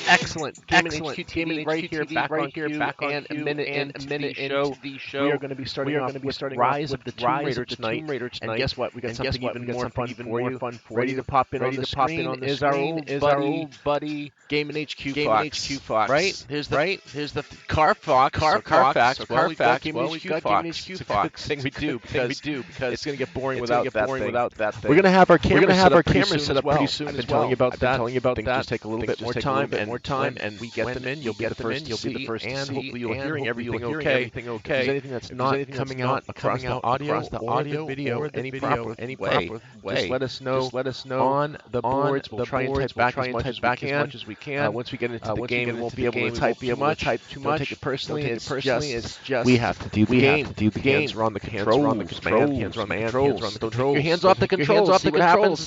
Excellent, excellent. TV right here, back on cue, and a minute into the show. We are going to be starting off with Rise of the Tomb Raider tonight. And guess what? We got something even more fun for you. Ready to pop in on the screen is our old buddy Gaming HQ Fox. Right? Here's the Carfax. Carfax. Well, we've got Gaming HQ Fox. It's a good thing we do because it's going to get boring without that thing. We're going to have our camera set up pretty soon. I've been telling you about that. Things just take a little bit more time, and we get them in. You'll be the first to see, and hopefully you'll hearing everything okay. If there's anything that's not coming out across the audio, or the video, any proper way, just let us know on the boards. We'll try and type back as much as we can. Once we get into the game, we won't be able to type too much. Don't take it personally. It's just we have to do the game. Hands are on the controls, man. Hands are on the controls. Don't take your hands off the controls. See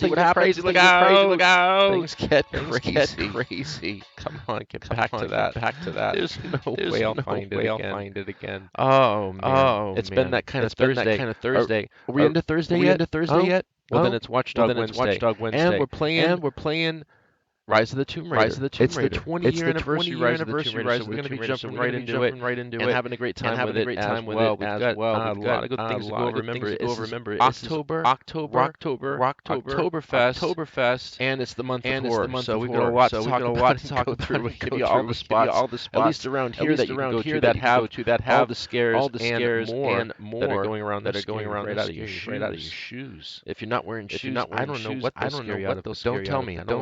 what happens. Crazy. Look out. Things get crazy. Come on, get back to that. There's no way I'll find it again. Oh man, it's been that kind of Thursday. Are we into Thursday yet? Well, then it's Watch Dog Wednesday, and we're playing Rise of the Tomb Raider. It's the 20-year anniversary Rise of the Tomb Raider, so we're going to be jumping right into it and having a great time with it as well. We've got a lot of good things to go over. Remember, Oktoberfest, and it's the month of horror. So we've got a lot to talk through. We give you all the spots, at least around here that you can go to that have all the scares and more that are going around right out of your shoes. If you're not wearing shoes, I don't know what they'll scare you out of. Don't tell me. I don't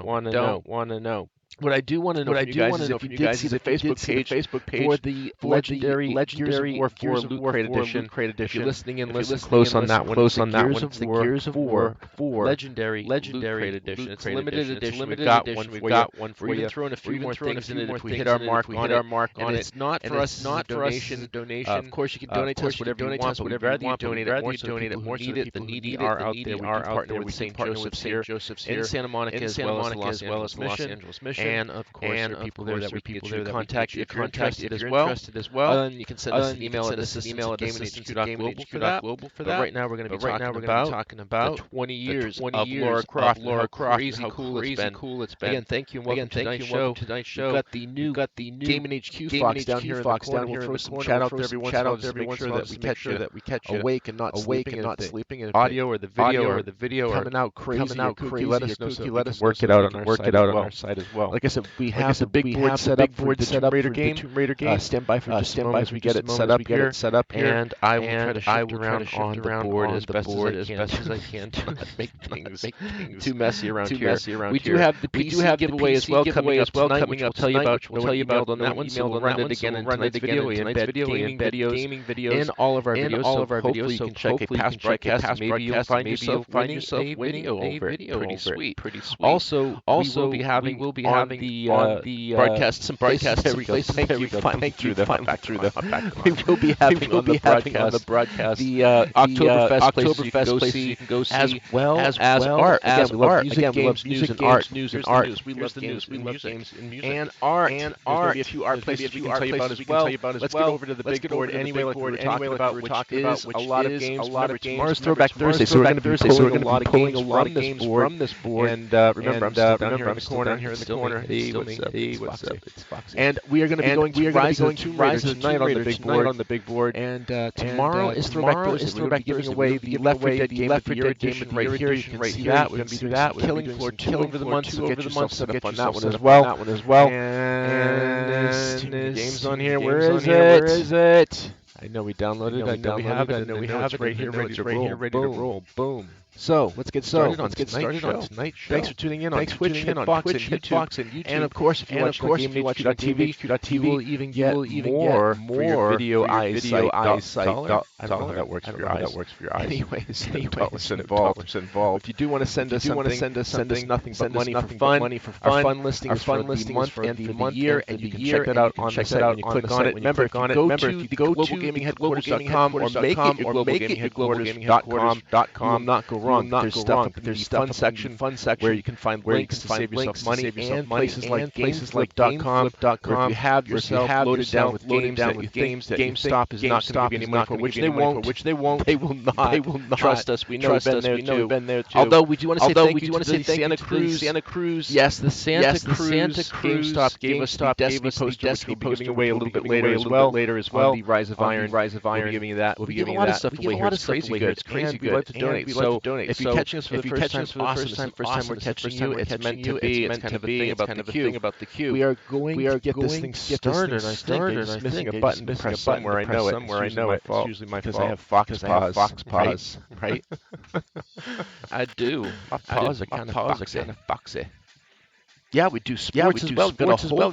want to know. What I do want to know from you guys is if you did see the Facebook page for the legendary Gears of War 4 Loot Crate Edition. If you're listening in, listen close on that one. It's the Gears of War 4 Legendary Loot Crate Edition. It's a limited edition. We've got one for you. We're even throwing a few more things in it if we hit our mark on it. And it's not for us. Donation. Of course, you can donate to us whatever you want, but we'd rather you donate it more so the need it. The needy are out there. We partner with St. Joseph's here in Santa Monica as well as the Los Angeles Mission. And of course, there are people there that we can contact if you're interested as well. Then you can send us an email at gameinhq.global for that. But right now we're going to be talking about the 20 years of Lara Croft. Crazy cool it's been. Again, thank you and welcome to tonight's show. We've got the new Gaming HQ Fox down here in the corner. We'll throw some chat out there every once in a while to make sure that we catch you awake and not sleeping. Audio or the video coming out crazy. Let us know so we can work it out on our side as well. Like I said, we have the big board set up for the Tomb Raider game. Stand by for just a moment as we get it set up here. And I will try to shift around on the board as best as I can to not make things too messy around here. We do have the PC giveaway as well coming up tonight, which we'll tell you about. We'll tell you about on that one. So we'll run it again in tonight's video. We embed gaming videos in all of our videos. So hopefully you can check a past broadcast. Maybe you'll find yourself winning a video. Pretty sweet. Also, we will be having the broadcast. Some broadcasts. There we go. Thank you. Finally through the back. We will be having on the broadcast the Oktoberfest places you can go see as well as art. Again, we love music, games, news, and art. We love the news. We love games and music. And art. There's a few art places we can tell you about as well. Let's get over to the big board anyway, like we were talking about, which is a lot of games. Tomorrow's Throwback Thursday, so we're going to be pulling a lot of games from this board. And remember, I'm still down here in the corner. Hey, what's up? It's Foxy. And we are going to be going to Rise of the tonight on the big board. And tomorrow is Throwback Thursday. We're going to be giving away the Left 4 Dead Game of the Year edition right here. You can see that. We're going to be doing that. Killing Floor 2 over the month, so get yourself set up on that one as well. And the game's on here. Where is it? I know we downloaded it. I know we have it. Right here, ready to roll. Boom. So let's get started on tonight's show. Thanks for tuning in on Twitch, Hitbox, and YouTube. And of course, if you watch GameHQ.tv, you will even get more for your video eyesight. I don't know how that works for your eyes. Anyways, dollars involved. If you do want to send us something, send us nothing but money for fun. Our fun listing is for the month and for the year, and you can check that out on the site when you click on it. Remember, if you go to globalgamingheadquarters.com or make it your globalgamingheadquarters.com, you will not go wrong. There's stuff in the fun section where you can find links to save yourself money, and places like gameflip.com, where if you have yourself loaded down with games that GameStop is not going to give you any money for, which they won't. They will not. Trust us, we know we've been there too. Although we do want to say thank you to the Santa Cruz. Yes, the Santa Cruz. GameStop gave us the Destiny poster, which we'll be giving away a little bit later as well. The Rise of Iron. We'll be giving you that. We'll be giving you a lot of stuff away here. It's crazy good. It's crazy good. We like to donate. So if you're catching us for the first time, awesome. First time we're catching you. It's meant to be. It's kind of a thing about the queue. We are going to get this thing started. I think I'm just missing a button to press somewhere. I know it. It's usually my fault. Because I have fox paws. Right? I do. My paws are kind of foxy. Yeah, we do sports as well. We've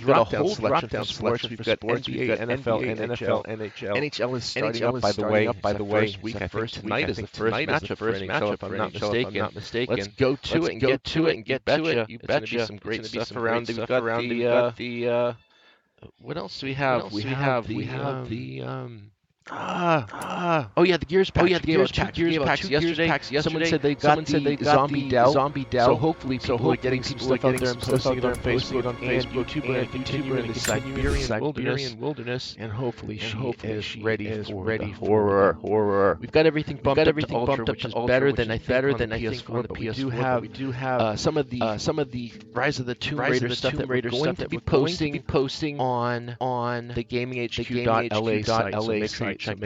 got a whole drop-down selection. We've got NBA, NFL, NHL. NHL is starting up, by the way. Tonight is the first matchup for NHL, if I'm not mistaken. Let's go to it and get to it. You betcha. Some great stuff around. We've got the what else do we have? We have the the Gears packs. Gears packs yesterday. Someone said they got the Zombie Dell. So hopefully people are getting some stuff out there and posting it on Facebook and YouTube, and continuing in the Siberian wilderness. And hopefully she is ready for horror. We've got everything bumped up to Ultra, which is better than I think on the PS4. But we do have some of the Rise of the Tomb Raider stuff that we're going to be posting on the GamingHQ.LA site. Check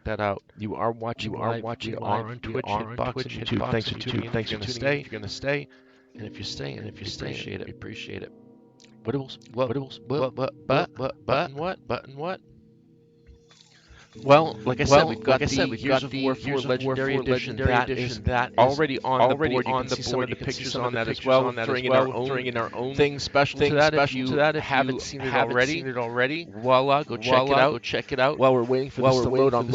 that out. You are watching on Twitch, Hitbox, and YouTube. Thanks for tuning in. If you're gonna stay, and if you're staying, we appreciate it. Button what? Well, like I said, we've got the Gears of War 4 Legendary Edition. That is already on the board. You can see some of the pictures on that as well. Throwing in our own things special to that. If you haven't seen it already, voila, go check it out. While we're waiting for this to load on,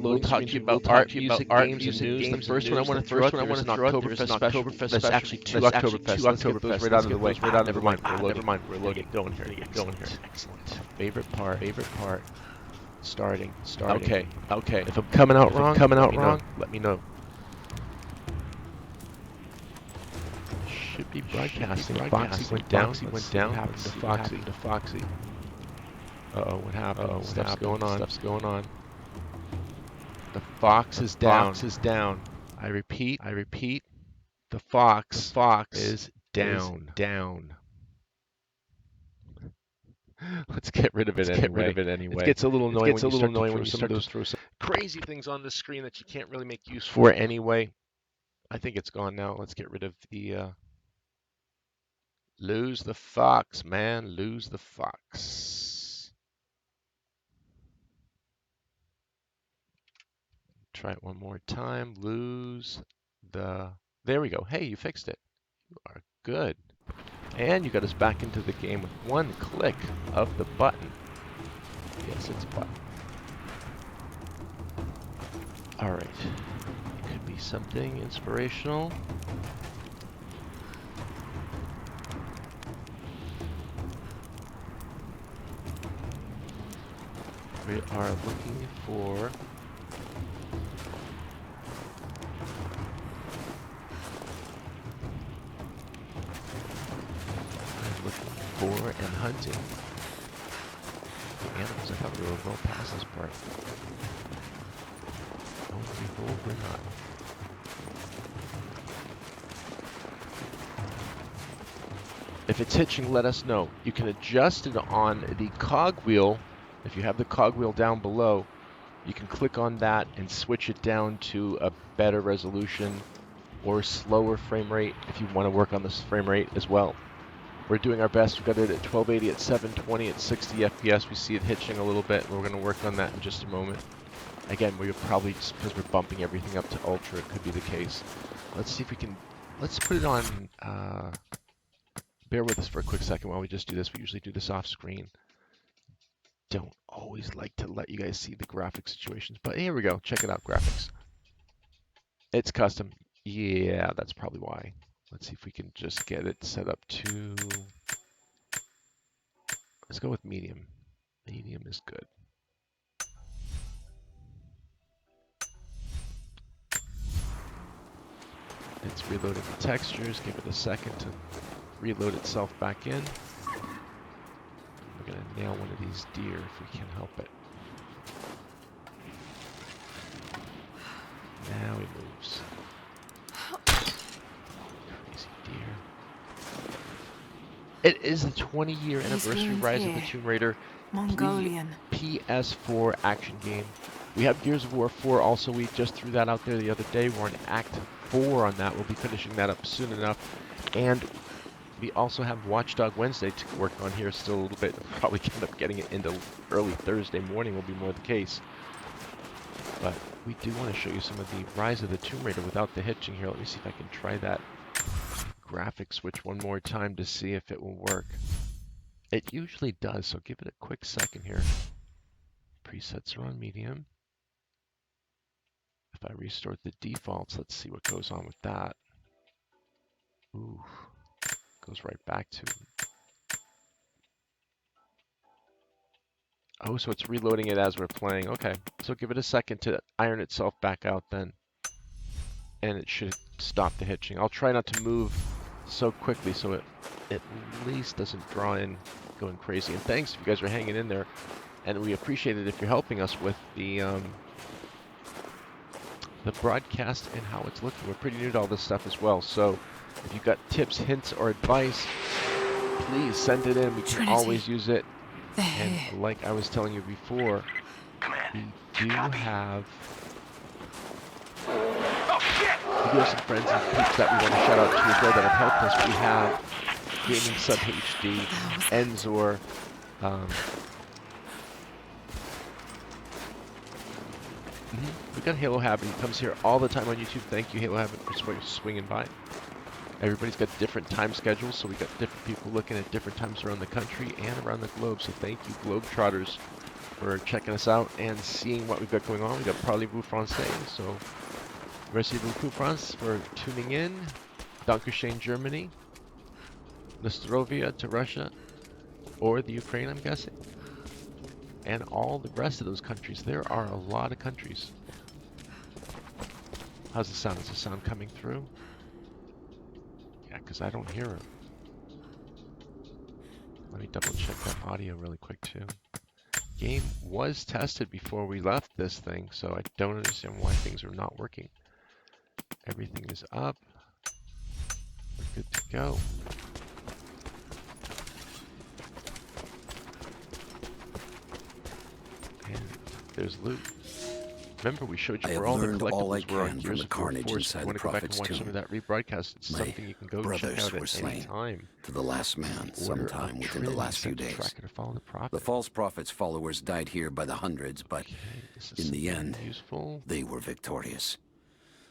we'll talk to you about art, music, games, and news. The first one I want to throw out there is an Oktoberfest special. That's actually two Oktoberfest. Let's get those right out of the way. Never mind. We're loading. Going here. Excellent. Favorite part. Starting. Okay. If I'm coming out wrong, let me know. Should be broadcasting. Foxy went down. What happened to Foxy? What happened? Stuff's going on. The Fox is down. I repeat. The Fox is down. Let's get rid of it anyway. It gets a little annoying when you start to throw some crazy things on the screen that you can't really make use for anyway. I think it's gone now. Let's get rid of the lose the fox, man. Lose the fox. Try it one more time. There we go. Hey, you fixed it. You are good. And you got us back into the game with one click of the button. Yes, it's a button. Alright. It could be something inspirational. We are looking for... and hunting the animals. I thought we were well past this part. Oh, behold, we're not. If it's hitching, let us know. You can adjust it on the cogwheel. If you have the cogwheel down below, you can click on that and switch it down to a better resolution or slower frame rate if you want to work on this frame rate as well. We're doing our best. We've got it at 1280, at 720, at 60 FPS. We see it hitching a little bit. We're going to work on that in just a moment. Again, we're probably, just because we're bumping everything up to Ultra, it could be the case. Let's see if we can. Let's put it on. Bear with us for a quick second while we just do this. We usually do this off screen. Don't always like to let you guys see the graphic situations, but here we go. Check it out, graphics. It's custom. Yeah, that's probably why. Let's see if we can just get it set up to. Let's go with medium. Medium is good. It's reloading the textures. Give it a second to reload itself back in. We're going to nail one of these deer if we can help it. Now he moves. Crazy deer. It is the 20-year anniversary Rise of the Tomb Raider Mongolian PS4 action game. We have Gears of War 4 also. We just threw that out there the other day. We're on Act 4 on that. We'll be finishing that up soon enough. And we also have Watchdog Wednesday to work on here still a little bit. We'll probably end up getting it into early Thursday morning will be more the case. But we do want to show you some of the Rise of the Tomb Raider without the hitching here. Let me see if I can try that graphic switch one more time to see if it will work. It usually does, so give it a quick second here. Presets are on medium. If I restore the defaults, let's see what goes on with that. Ooh, goes right back to. Oh, so it's reloading it as we're playing. Okay, so give it a second to iron itself back out then. And it should stop the hitching. I'll try not to move so quickly so it at least doesn't draw in going crazy. And thanks if you guys are hanging in there. And we appreciate it if you're helping us with the broadcast and how it's looking. We're pretty new to all this stuff as well. So if you've got tips, hints, or advice, please send it in. We can always use it. And like I was telling you before, we do have some friends and peeps that we want to shout out to as well that have helped us. We have Gaming Sub HD, Enzor, we got Halo Habit. He comes here all the time on YouTube. Thank you, Halo Habit, for swinging by. Everybody's got different time schedules, so we got different people looking at different times around the country and around the globe. So thank you, Globetrotters, for checking us out and seeing what we've got going on. We got Parlez-vous Français, so merci beaucoup, France, for tuning in. Dankeschön, Germany. Nostrovia to Russia, or the Ukraine, I'm guessing. And all the rest of those countries. There are a lot of countries. How's the sound? Is the sound coming through? Yeah, because I don't hear it. Let me double check that audio really quick too. Game was tested before we left this thing, so I don't understand why things are not working. Everything is up. We're good to go. And there's loot. Remember, we showed you where all the collectibles were on Gears of War 4, so if you want to go back and watch some of that rebroadcast, it's something you can go check out at any time. To the last man, sometime within the last few days. The false prophet's followers died here by the hundreds, but in the end, they were victorious.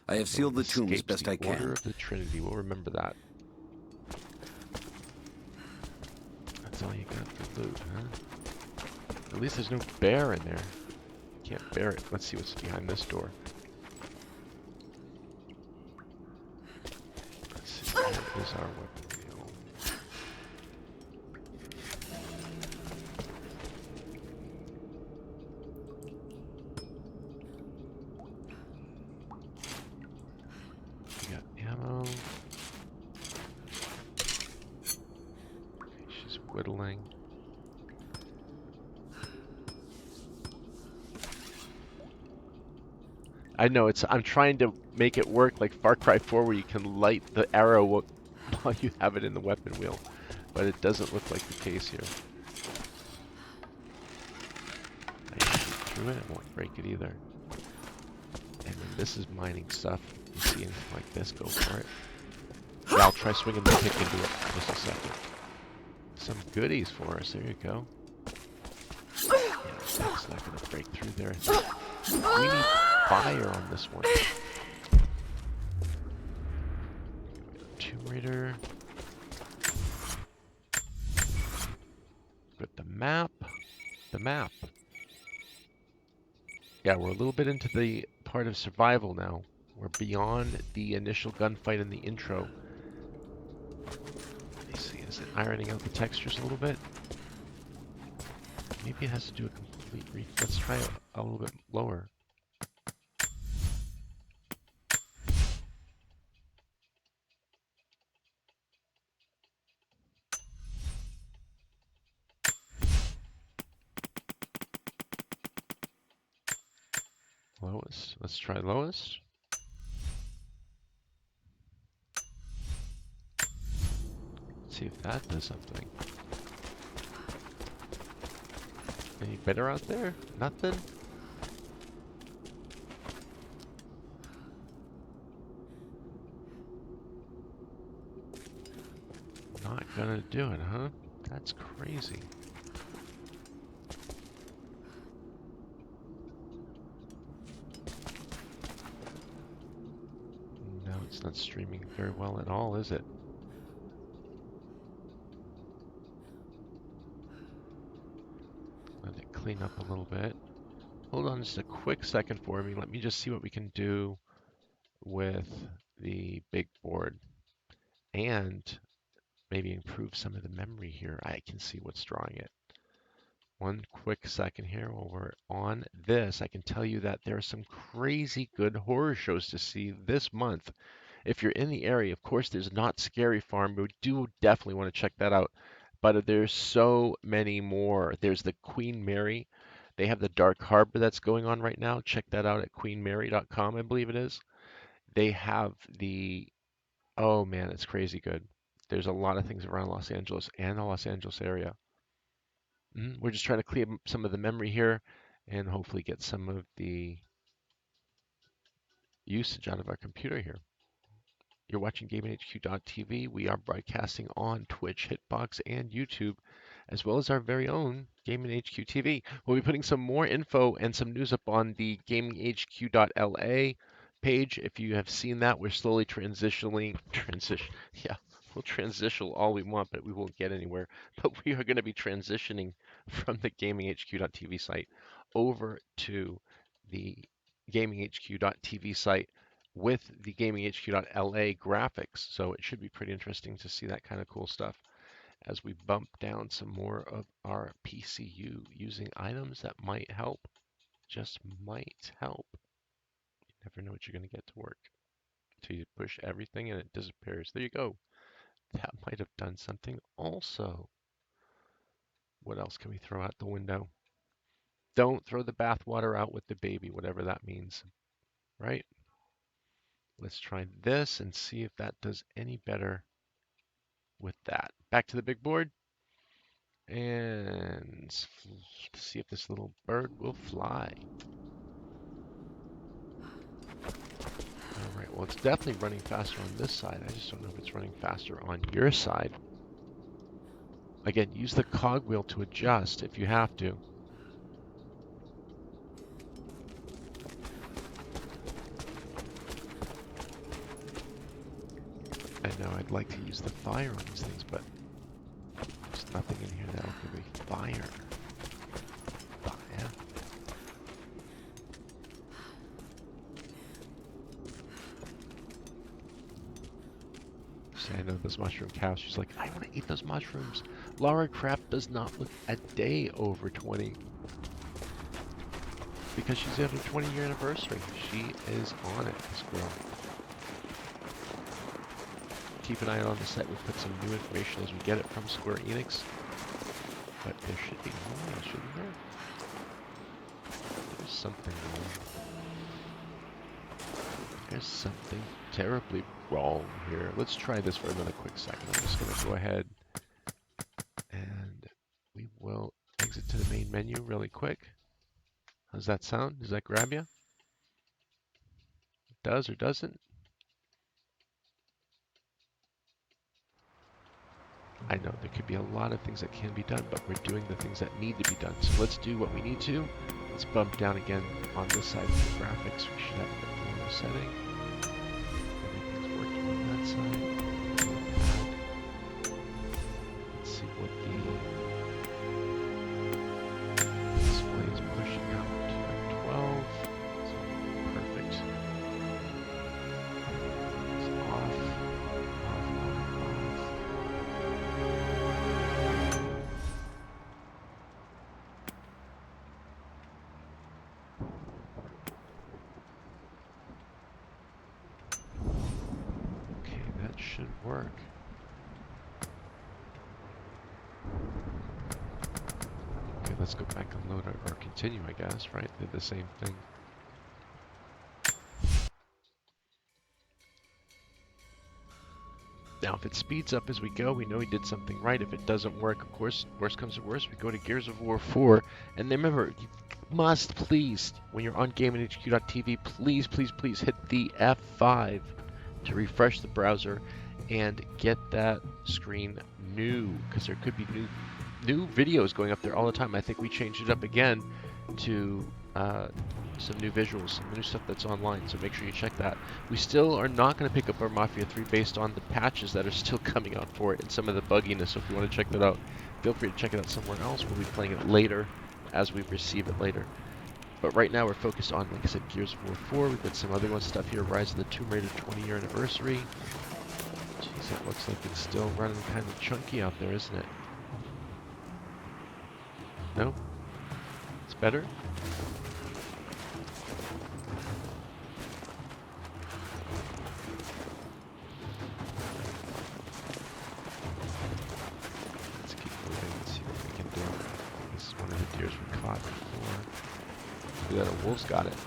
I have sealed the tomb as best I can. Order of the Trinity, we'll remember that. That's all you got for loot, huh? At least there's no bear in there. Can't bear it. Let's see what's behind this door. Let's see. Where is our weapon wheel? We got ammo. Okay, she's whittling. I know I'm trying to make it work like Far Cry 4 where you can light the arrow while you have it in the weapon wheel, but it doesn't look like the case here. I shoot through it, it won't break it either. And then this is mining stuff. You see anything like this, go for it. Yeah, I'll try swinging the kick into it in just a second. Some goodies for us, there you go. Yeah, it's not going to break through there. We need fire on this one. Generator. Got the map. The map. Yeah, we're a little bit into the part of survival now. We're beyond the initial gunfight in the intro. Let me see, is it ironing out the textures a little bit? Maybe it has to do a complete let's try it a little bit lower. Lowest. Let's try lowest. Let's see if that does something. Any better out there? Nothing? Not gonna do it, huh? That's crazy. No, it's not streaming very well at all, is it? Let it clean up a little bit. Hold on just a quick second for me. Let me just see what we can do with the big board and maybe improve some of the memory here. I can see what's drawing it. One quick second here while we're on this. I can tell you that there are some crazy good horror shows to see this month. If you're in the area, of course, there's Not Scary Farm. We do definitely want to check that out. But there's so many more. There's the Queen Mary. They have the Dark Harbor that's going on right now. Check that out at queenmary.com, I believe it is. They have the, oh man, it's crazy good. There's a lot of things around Los Angeles and the Los Angeles area. We're just trying to clear some of the memory here and hopefully get some of the usage out of our computer here. You're watching GamingHQ.tv. We are broadcasting on Twitch, Hitbox, and YouTube, as well as our very own GamingHQ TV. We'll be putting some more info and some news up on the GamingHQ.la page. If you have seen that, we're slowly we'll transition all we want, but we won't get anywhere. But we are going to be transitioning from the GamingHQ.tv site over to the GamingHQ.tv site with the GamingHQ.la graphics. So it should be pretty interesting to see that kind of cool stuff as we bump down some more of our PCU using items that might help, just might help. You never know what you're going to get to work until you push everything and it disappears. There you go. That might have done something also. What else can we throw out the window? Don't throw the bathwater out with the baby, whatever that means, right? Let's try this and see if that does any better with that. Back to the big board and see if this little bird will fly. All right, well, it's definitely running faster on this side. I just don't know if it's running faster on your side. Again, use the cogwheel to adjust if you have to. I know I'd like to use the fire on these things, but there's nothing in here that'll give me fire. I know those mushroom cows. She's like, I want to eat those mushrooms. Lara Croft does not look a day over 20 because she's at her 20-year anniversary. She is on it, this girl. Keep an eye on the site. We'll put some new information as we get it from Square Enix. But there should be more, shouldn't there? There's something wrong. There's something terribly wrong here. Let's try this for another quick second. I'm just going to go ahead and we will exit to the main menu really quick. How's that sound? Does that grab you? It does or doesn't? I know there could be a lot of things that can be done, but we're doing the things that need to be done. So let's do what we need to. Let's bump down again on this side for graphics. We should have the setting. Everything's working on that side. should work. Okay, let's go back and load or continue, I guess, right? Did the same thing. Now, if it speeds up as we go, we know we did something right. If it doesn't work, of course, worst comes to worst, we go to Gears of War 4. And then remember, you must please, when you're on GamingHQ.tv, please hit the F5 to refresh the browser and get that screen new, because there could be new videos going up there all the time. I think we changed it up again to some new visuals, some new stuff that's online, so make sure you check that. We still are not going to pick up our Mafia 3 based on the patches that are still coming out for it and some of the bugginess, so if you want to check that out, feel free to check it out somewhere else. We'll be playing it later as we receive it later. But right now we're focused on, like I said, Gears of War 4. We've got some other stuff here, Rise of the Tomb Raider 20-year anniversary. Jeez, it looks like it's still running kind of chunky out there, isn't it? No? It's better? Let's keep moving and see what we can do. This is one of the deers we caught before. Look at that, a wolf's got it.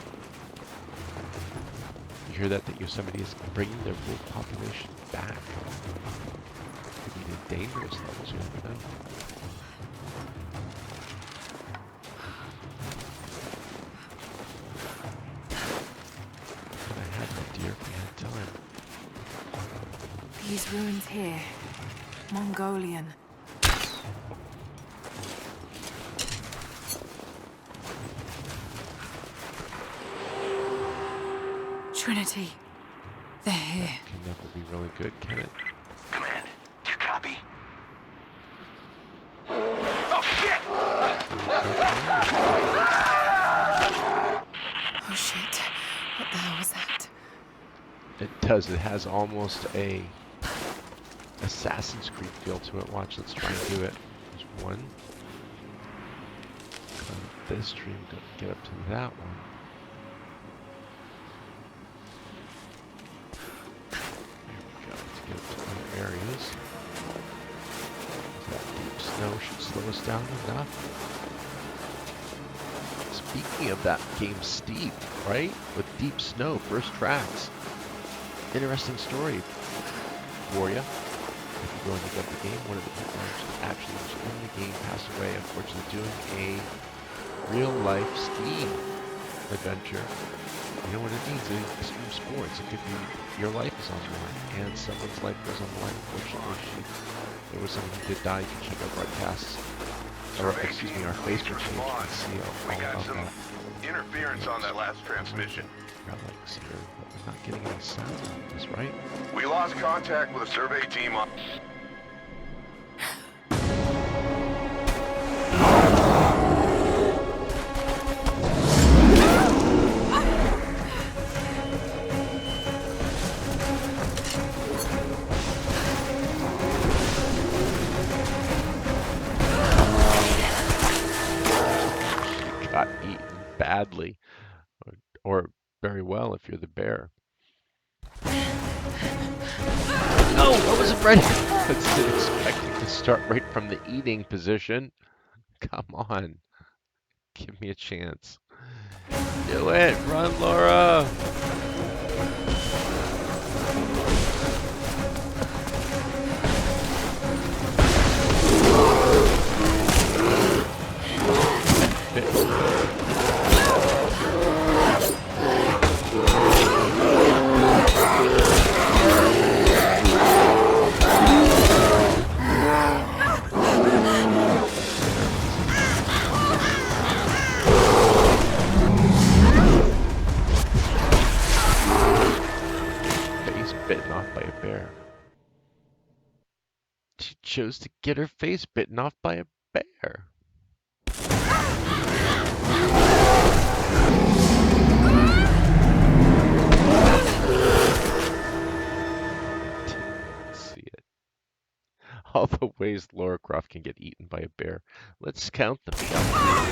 You hear that? That Yosemite is bringing their wolf population back. Could be the dangerous levels, you never know. Could have had that deer if we had time. These ruins here, Mongolian. Trinity, they're here. Can never be really good, can it? Command, do you copy? Oh shit! Oh shit, what the hell was that? It does. It has almost a Assassin's Creed feel to it. Watch, let's try and do it. There's one. Climb this tree and get up to that one. Areas. That deep snow should slow us down enough. Speaking of that game, steep, right? With deep snow, first tracks. Interesting story for you. If you go and look up the game, one of the people actually was in the game passed away, unfortunately, doing a real-life skiing adventure. You know what it means? Extreme sports. It could be your life is on the line, and someone's life goes on the line. Unfortunately, there was someone who did die. You can check our broadcasts, or excuse me, our Facebook page. You can see all about that. Interference on that last transmission. Got like here, but we're not getting any sound on this, right? We lost contact with a survey team on. Badly, or very well if you're the bear. No, I wasn't ready. I wasn't expecting to start right from the eating position. Come on, give me a chance. Do it, run, Laura. Bitten off by a bear. She chose to get her face bitten off by a bear. Didn't see it. All the ways Lara Croft can get eaten by a bear. Let's count them, shall we?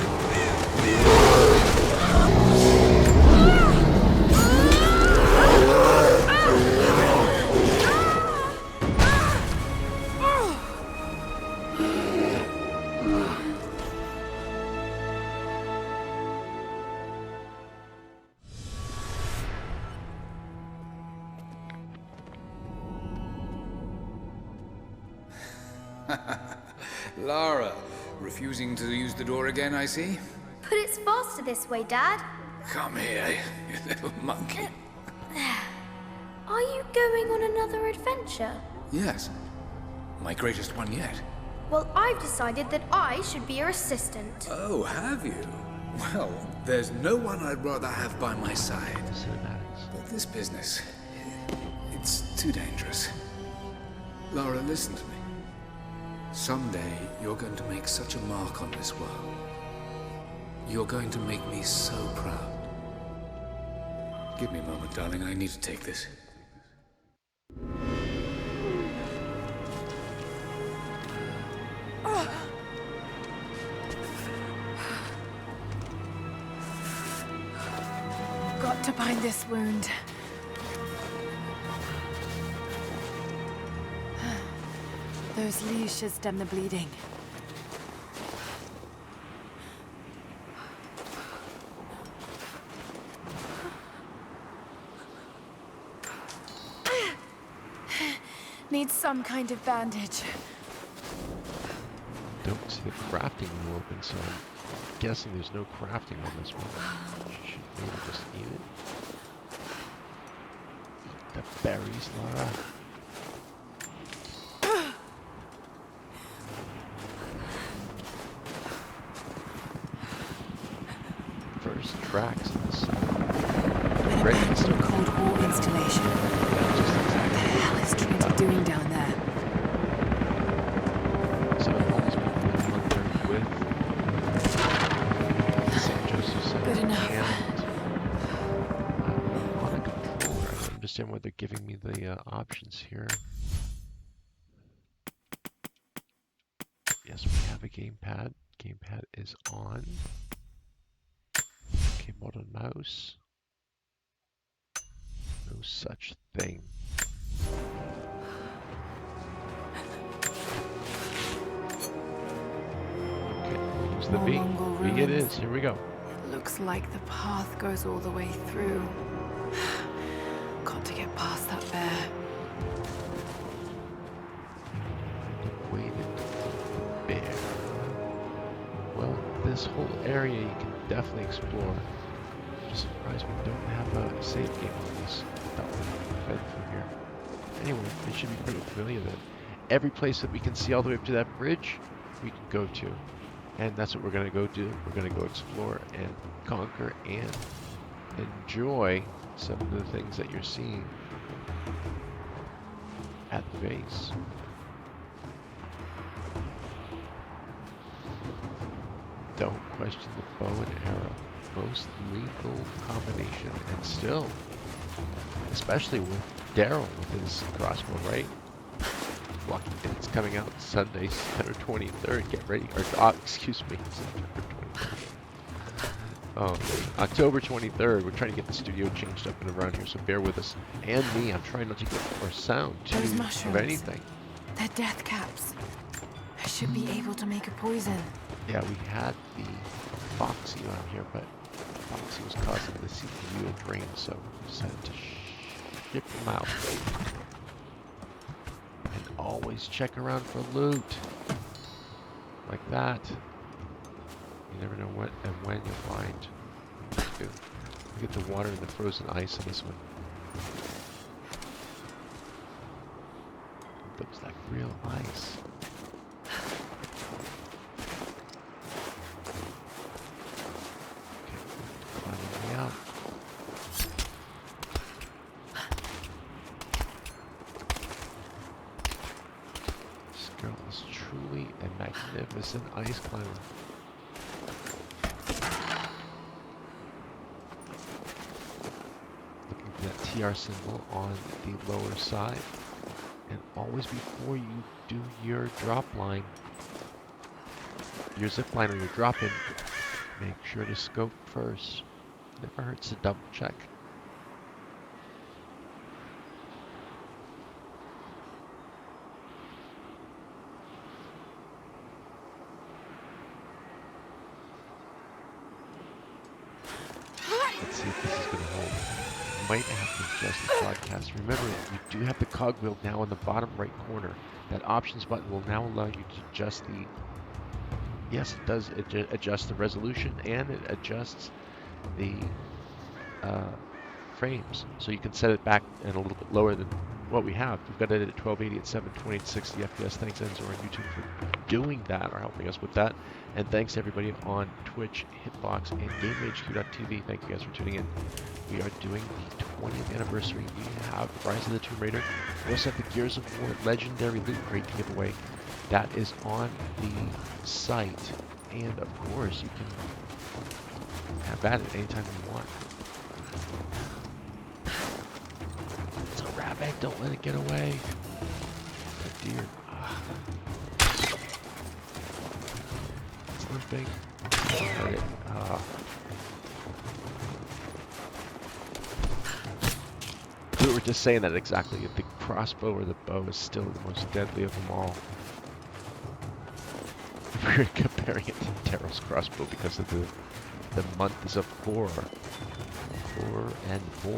Lara, refusing to use the door again, I see? But it's faster this way, Dad. Come here, you little monkey. Are you going on another adventure? Yes, my greatest one yet. Well, I've decided that I should be your assistant. Oh, have you? Well, there's no one I'd rather have by my side. But this business, it's too dangerous. Lara, listen to me. Someday, you're going to make such a mark on this world. You're going to make me so proud. Give me a moment, darling. I need to take this. Got to bind this wound. Those leaves should stem the bleeding. Need some kind of bandage. Don't see the crafting menu open, so I'm guessing there's no crafting on this one. You should maybe just eat it. Eat the berries, Lara. First tracks in the sun. An abandoned Cold War installation. What the hell is Trinity doing down there? So it always been on there with St. Joseph's Good enough. and on a controller. I don't understand why they're giving me the options here. Yes, we have a gamepad. Gamepad is on. Keyboard and mouse. No such thing. Okay, we'll use the V. V it is. Here we go. Looks like the path goes all the way through. Got to get past that bear. The weighted bear. Well, this whole area you can definitely explore. I'm just surprised we don't have a save game on this. I thought we fed through here. Anyway, it should be pretty familiar then. Every place that we can see all the way up to that bridge, we can go to. And that's what we're going to go do. We're going to go explore and conquer and enjoy some of the things that you're seeing at the base. Don't question the bow and arrow. Most lethal combination, and still, especially with Daryl with his crossbow, right? Walking Dead. It's coming out Sunday, September 23rd. Get ready. Or, excuse me, September 23rd. Oh, October 23rd. We're trying to get the studio changed up and around here, so bear with us. And me, I'm trying not to get more sound too Those of mushrooms. anything. They're death caps. I should be able to make a poison. Yeah, we had the Foxy on here, but Foxy was causing the CPU to drain, so we decided to ship him out. And always check around for loot. Like that. You never know what and when you'll find. Look at the water and the frozen ice in this one. Looks like real ice. Out. This girl is truly a magnificent ice climber. Looking for that TR symbol on the lower side. And always before you do your drop line, your zip line or your drop in, make sure to scope first. Never hurts to double check. Let's see if this is going to hold. might have to adjust the broadcast. Remember, you do have the cogwheel now in the bottom right corner. That options button will now allow you to adjust the... Yes, it does adjust the resolution, and it adjusts the frames. So you can set it back and a little bit lower than what we have. We've got it at 1280 at 720 at 60 FPS. Thanks, Enzo, on YouTube for doing that, or helping us with that. And thanks to everybody on Twitch, Hitbox, and GameHQ.tv. Thank you guys for tuning in. We are doing the 20th anniversary. We have Rise of the Tomb Raider. We also have the Gears of War Legendary Loot Crate to give away. That is on the site. And of course, you can have at it anytime you want. It's a rabbit. Don't let it get away. Oh dear. It's limping. Hurt it. We were just saying that exactly. The crossbow or the bow is still the most deadly of them all. We're comparing it to Daryl's crossbow because of the month is of 4. 4 and 4.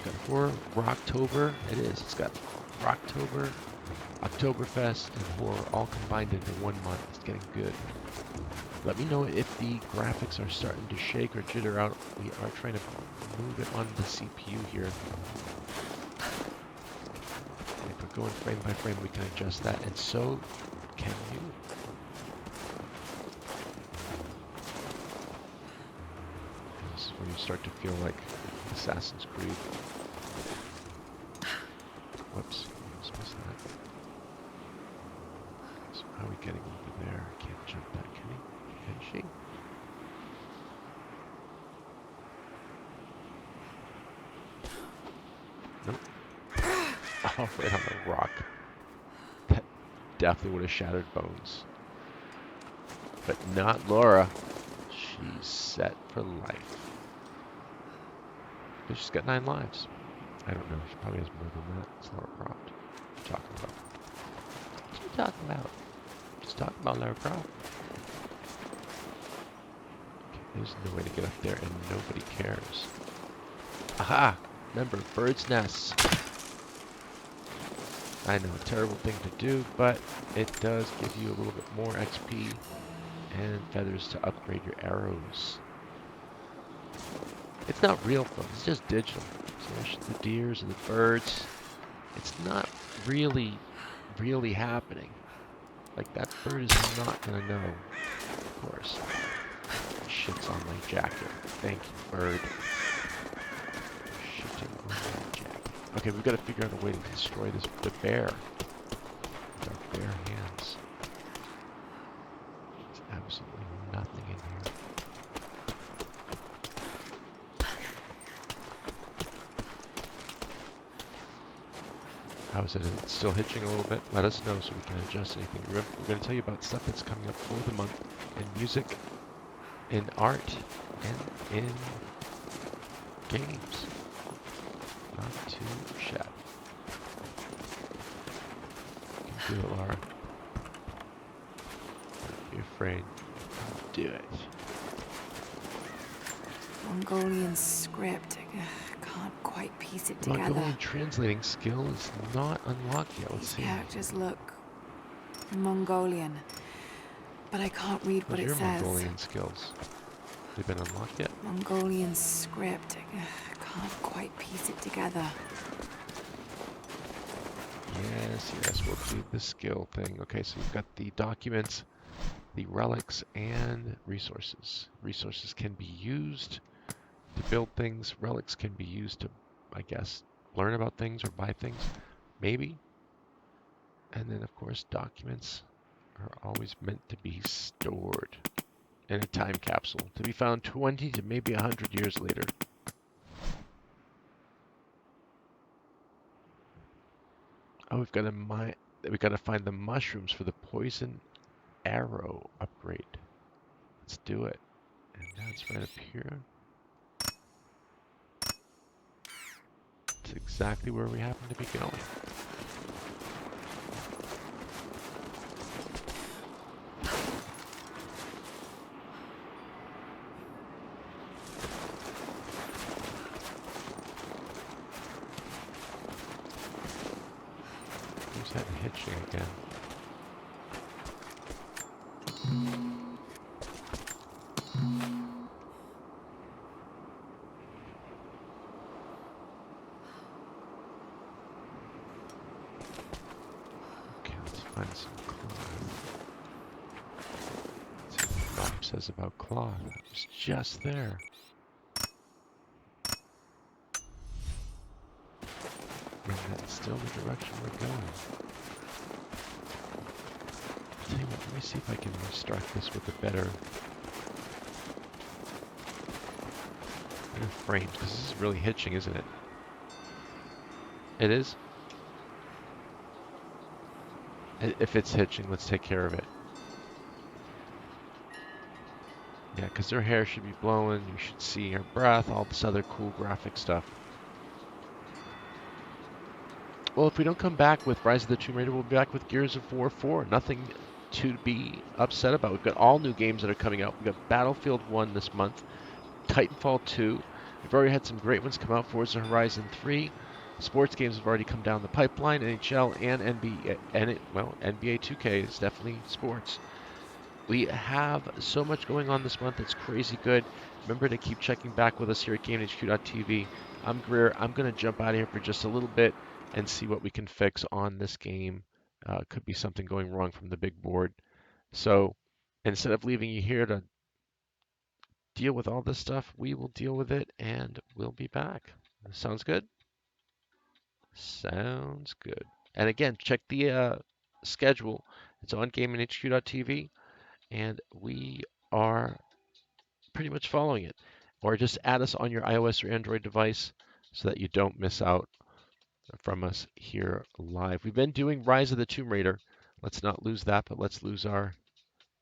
Got 4 Rocktober. It is. It's got Rocktober, Oktoberfest, and horror all combined into 1 month. It's getting good. Let me know if the graphics are starting to shake or jitter out. We are trying to move it on the CPU here. If we're going frame by frame, we can adjust that, and so can you. This is where you start to feel like Assassin's Creed. Whoops, I was missing that. So how are we getting over there? I can't jump that, can he? Can she? Nope. Oh, right on the rock. That definitely would have shattered bones. But not Laura. She's set for life. But she's got 9 lives. I don't know. She probably has more than that. It's Lara Croft. What are you talking about? What are you talking about? Just talking about Lara Croft. Okay, there's no way to get up there, and nobody cares. Aha! Remember, bird's nests. I know, a terrible thing to do, but it does give you a little bit more XP and feathers to upgrade your arrows. It's not real, folks. It's just digital. So there's the deers and the birds. It's not really happening. Like, that bird is not gonna know, of course. Shit's on my jacket. Thank you, bird. Shitting on my jacket. Okay, we've got to figure out a way to destroy the bear. With our bare hands. There's absolutely nothing in here. How is it? Is it still hitching a little bit? Let us know so we can adjust anything. We're going to tell you about stuff that's coming up for the month in music, in art, and in games. Not too shabby. You can do it, Lara. Don't be afraid. Do it. Mongolian script. Can't quite piece it together. Mongolian translating skill is not unlocked yet. Let's see. Characters look Mongolian, but I can't read what it Your says. Mongolian skills. They've been unlocked yet? Mongolian script. Can't quite piece it together. Yes, we'll do the skill thing. Okay, so we've got the documents, the relics, and resources. Resources can be used to build things. Relics can be used to, I guess, learn about things or buy things. Maybe. And then, of course, documents are always meant to be stored in a time capsule to be found 20 to maybe 100 years later. Oh, we've got to find the mushrooms for the poison arrow upgrade. Let's do it. And that's right up here. It's exactly where we happen to be going. That hitching again. Okay, let's find some cloth. Let's see what the map says about cloth. It was just there. And that's still the direction we're going. I'll tell you what, let me see if I can restart this with a better frames, because this is really hitching, isn't it? It is? If it's hitching, let's take care of it. Yeah, because their hair should be blowing, you should see her breath, all this other cool graphic stuff. Well, if we don't come back with Rise of the Tomb Raider, we'll be back with Gears of War 4. Nothing to be upset about. We've got all new games that are coming out. We've got Battlefield 1 this month, Titanfall 2. We've already had some great ones come out. Forza Horizon 3. Sports games have already come down the pipeline. NHL and NBA 2K is definitely sports. We have so much going on this month. It's crazy good. Remember to keep checking back with us here at GameHQ.tv. I'm Greer. I'm going to jump out of here for just a little bit and see what we can fix on this game. Could be something going wrong from the big board. So instead of leaving you here to deal with all this stuff, we will deal with it and we'll be back. Sounds good? Sounds good. And again, check the schedule. It's on GameHQ.tv, and we are pretty much following it. Or just add us on your iOS or Android device so that you don't miss out from us here live. We've been doing Rise of the Tomb Raider. Let's not lose that, but let's lose our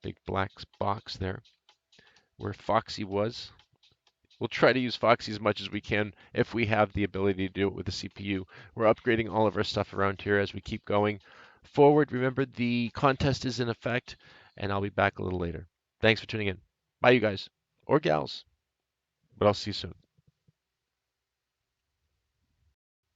big black box there where Foxy was. We'll try to use Foxy as much as we can if we have the ability to do it with the CPU. We're upgrading all of our stuff around here as we keep going forward. Remember, the contest is in effect, and I'll be back a little later. Thanks for tuning in. Bye, you guys. Or gals. But I'll see you soon.